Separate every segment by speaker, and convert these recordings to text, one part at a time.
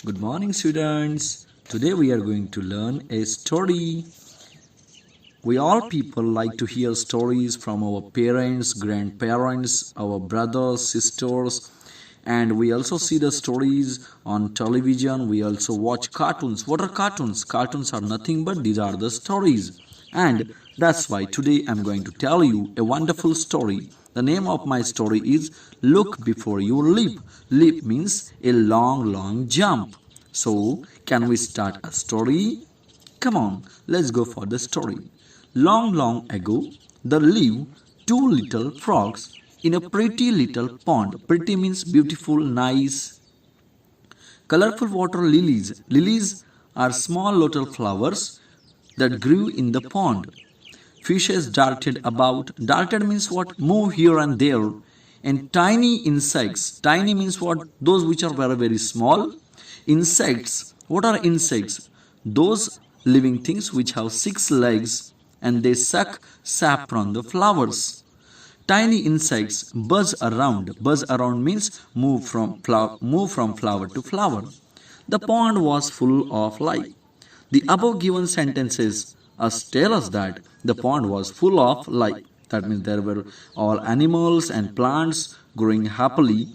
Speaker 1: Good morning, students. Today we are going to learn a story. We all people like to hear stories from our parents, grandparents, our brothers, sisters, and we also see the stories on television. We also watch cartoons. What are cartoons? Cartoons are nothing but these are the stories. And that's why today I'm going to tell you a wonderful story. The name of my story is Look Before You Leap. Leap means a long jump. So, can we start a story? Come on, let's go for the story. Long ago, there lived two little frogs in a pretty little pond. Pretty means beautiful, nice, colorful water lilies. Lilies are small little flowers that grew in the pond. Fishes darted about. Darted means what? Move here and there. And tiny insects. Tiny means what? Those which are very small. Insects. What are insects? Those living things which have 6 legs and they suck sap from the flowers. Tiny insects buzz around. Buzz around means move from flower to flower. The pond was full of life. The above given sentences tell us that the pond was full of life. That means there were all animals and plants growing happily.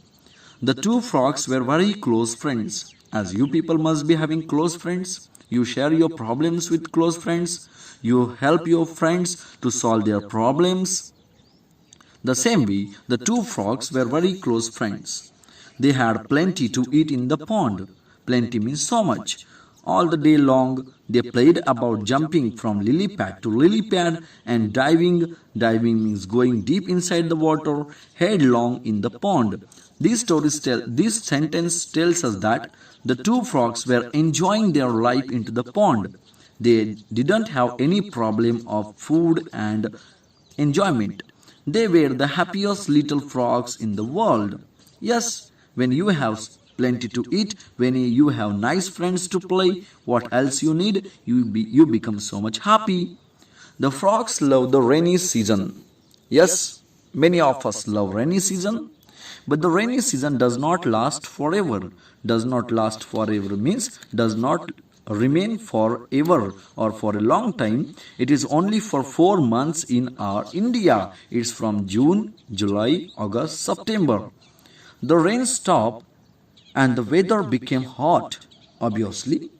Speaker 1: The two frogs were very close friends. As you people must be having close friends, you share your problems with close friends, you help your friends to solve their problems. The same way, the two frogs were very close friends. They had plenty to eat in the pond. Plenty means so much. All the day long, they played about jumping from lily pad to lily pad and diving. Diving means going deep inside the water, headlong in the pond. This sentence tells us that the two frogs were enjoying their life into the pond. They didn't have any problem of food and enjoyment. They were the happiest little frogs in the world. Yes, when you have plenty to eat, when you have nice friends to play, what else you need, you become so much happy. The frogs love the rainy season. Yes, many of us love rainy season. But the rainy season does not last forever. Does not last forever means does not remain forever or for a long time. It is only for 4 months in our India. It's from June, July, August, September. The rain stopped and the weather became hot, obviously.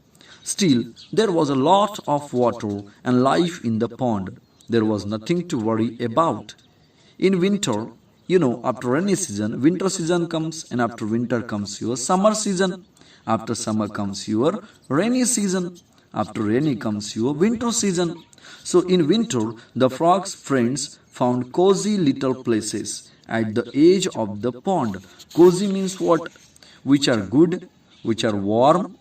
Speaker 1: Still, there was a lot of water and life in the pond. There was nothing to worry about. In winter, after rainy season, winter season comes, and after winter comes your summer season. After summer comes your rainy season. After rainy comes your winter season. So in winter, the frogs' friends found cozy little places at the edge of the pond. Cozy means what? Which are good, which are warm.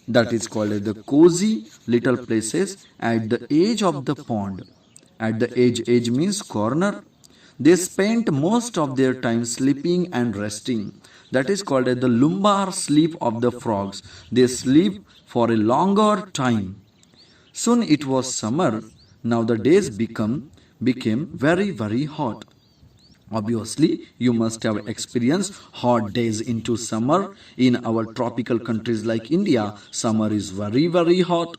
Speaker 1: That is called as the cozy little places at the edge of the pond. At the edge means corner. They spent most of their time sleeping and resting. That is called as the lumbar sleep of the frogs. They sleep for a longer time. Soon it was summer. Now the days became very hot. Obviously, you must have experienced hot days into summer. In our tropical countries like India, summer is very hot.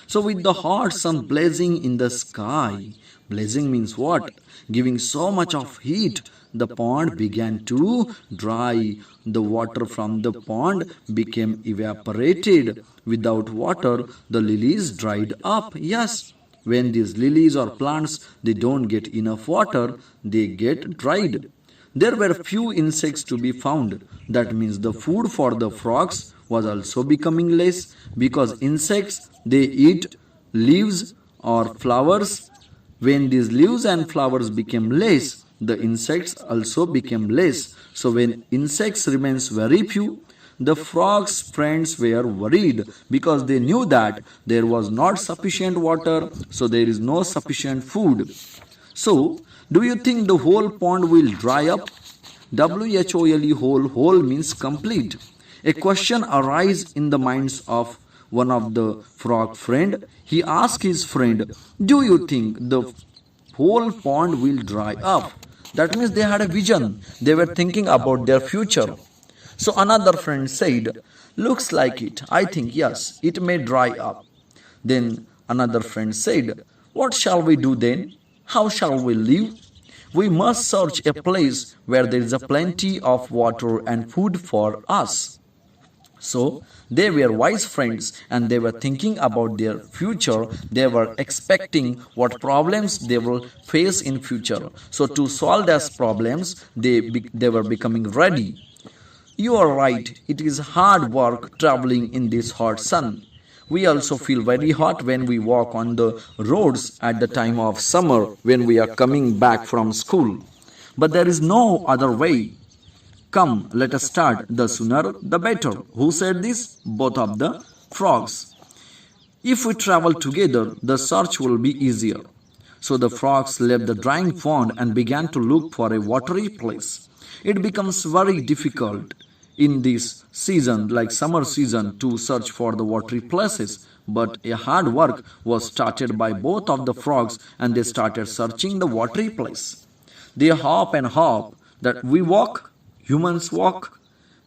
Speaker 1: So with the hot sun blazing in the sky, blazing means what? Giving so much of heat, the pond began to dry. The water from the pond became evaporated. Without water, the lilies dried up. Yes, when these lilies or plants, they don't get enough water, they get dried. There were few insects to be found. That means the food for the frogs was also becoming less because insects, they eat leaves or flowers. When these leaves and flowers became less, the insects also became less. So when insects remains very few, the frogs' friends were worried because they knew that there was not sufficient water, so there is no sufficient food. So, do you think the whole pond will dry up? whole means complete. A question arises in the minds of one of the frog friend. He asked his friend, do you think the whole pond will dry up? That means they had a vision. They were thinking about their future. So another friend said, Looks like it. I think yes, it may dry up. Then another friend said, what shall we do then? How shall we live? We must search a place where there is a plenty of water and food for us. So they were wise friends and they were thinking about their future. They were expecting what problems they will face in future. So to solve those problems, they were becoming ready. You are right, it is hard work traveling in this hot sun. We also feel very hot when we walk on the roads at the time of summer when we are coming back from school. But there is no other way. Come, let us start. The sooner the better. Who said this? Both of the frogs. If we travel together, the search will be easier. So the frogs left the drying pond and began to look for a watery place. It becomes very difficult in this season, like summer season, to search for the watery places. But a hard work was started by both of the frogs and they started searching the watery place. They hop and hop, that we walk, humans walk,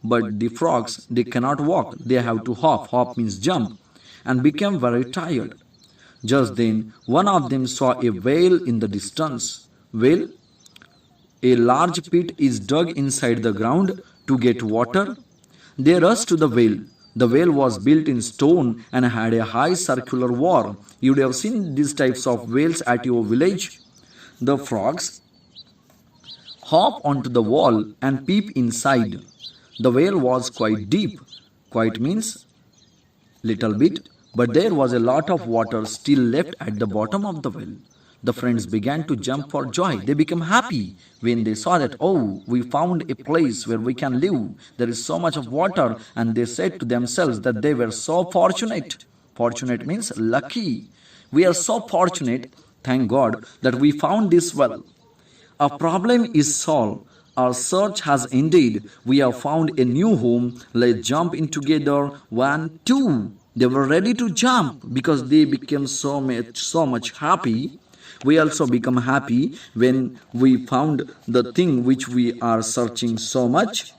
Speaker 1: but the frogs, they cannot walk, they have to hop. Hop means jump, and became very tired. Just then, one of them saw a whale in the distance. Whale? A large pit is dug inside the ground to get water. They rushed to the whale. The whale was built in stone and had a high circular wall. You would have seen these types of whales at your village. The frogs hop onto the wall and peep inside. The whale was quite deep. Quite means little bit, but there was a lot of water still left at the bottom of the well. The friends began to jump for joy. They became happy when they saw that, oh, we found a place where we can live. There is so much of water, and they said to themselves that they were so fortunate. Fortunate means lucky. We are so fortunate, thank God, that we found this well. Our problem is solved. Our search has ended. We have found a new home. Let's jump in together. 1, 2. They were ready to jump because they became so much happy. We also become happy when we found the thing which we are searching so much.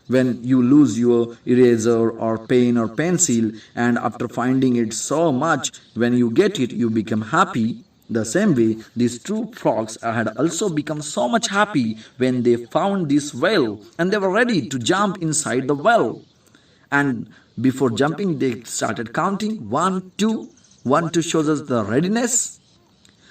Speaker 1: When you lose your eraser or pen or pencil, and after finding it so much, when you get it, you become happy. The same way, these two frogs had also become so much happy when they found this well and they were ready to jump inside the well. And before jumping, they started counting 1, 2. 1, 2 shows us the readiness.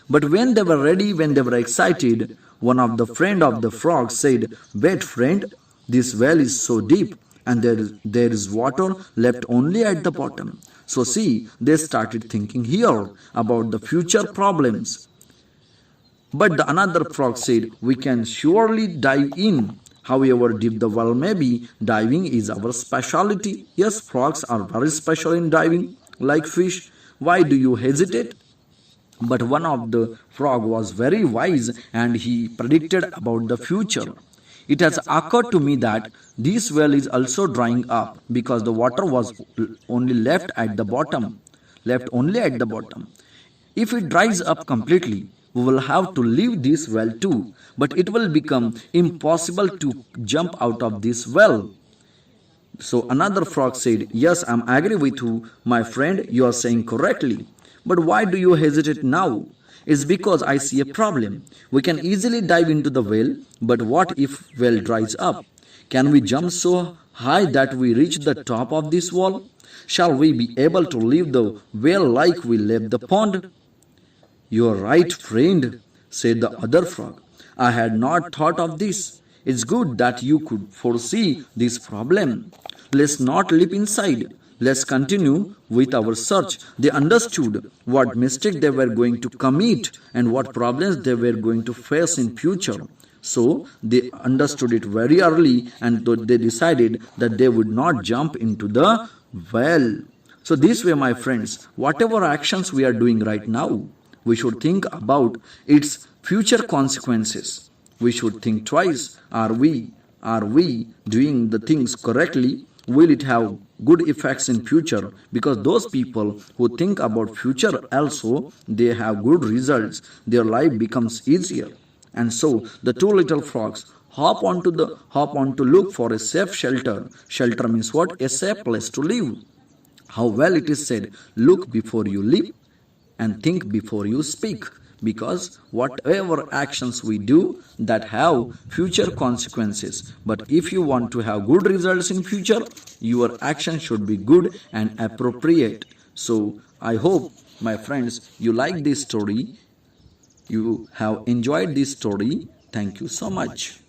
Speaker 1: But when they were ready, when they were excited, one of the friend of the frog said, wait friend, this well is so deep and there is water left only at the bottom. So see, they started thinking here about the future problems. But the another frog said, we can surely dive in. However deep the well may be, diving is our specialty. Yes, frogs are very special in diving, like fish. Why do you hesitate? But one of the frog was very wise and he predicted about the future. It has occurred to me that this well is also drying up because the water was only left at the bottom. Left only at the bottom. If it dries up completely, we will have to leave this well too. But it will become impossible to jump out of this well. So another frog said, yes, I am agree with you, my friend, you are saying correctly. But why do you hesitate now? It's because I see a problem. We can easily dive into the well, but what if well dries up? Can we jump so high that we reach the top of this wall? Shall we be able to leave the well like we left the pond? You are right, friend, said the other frog. I had not thought of this. It's good that you could foresee this problem. Let's not leap inside. Let's continue with our search. They understood what mistake they were going to commit and what problems they were going to face in future. So they understood it very early and they decided that they would not jump into the well. So this way, my friends, whatever actions we are doing right now, we should think about its future consequences. We should think twice. Are we doing the things correctly? Will it have good effects in future? Because those people who think about future also, they have good results. Their life becomes easier. And so the two little frogs Hop on to look for a safe shelter. Shelter means what? A safe place to live. How well it is said, look before you leap and think before you speak. Because whatever actions we do that have future consequences. But if you want to have good results in future, your action should be good and appropriate. So I hope, my friends, you like this story. You have enjoyed this story. Thank you so much.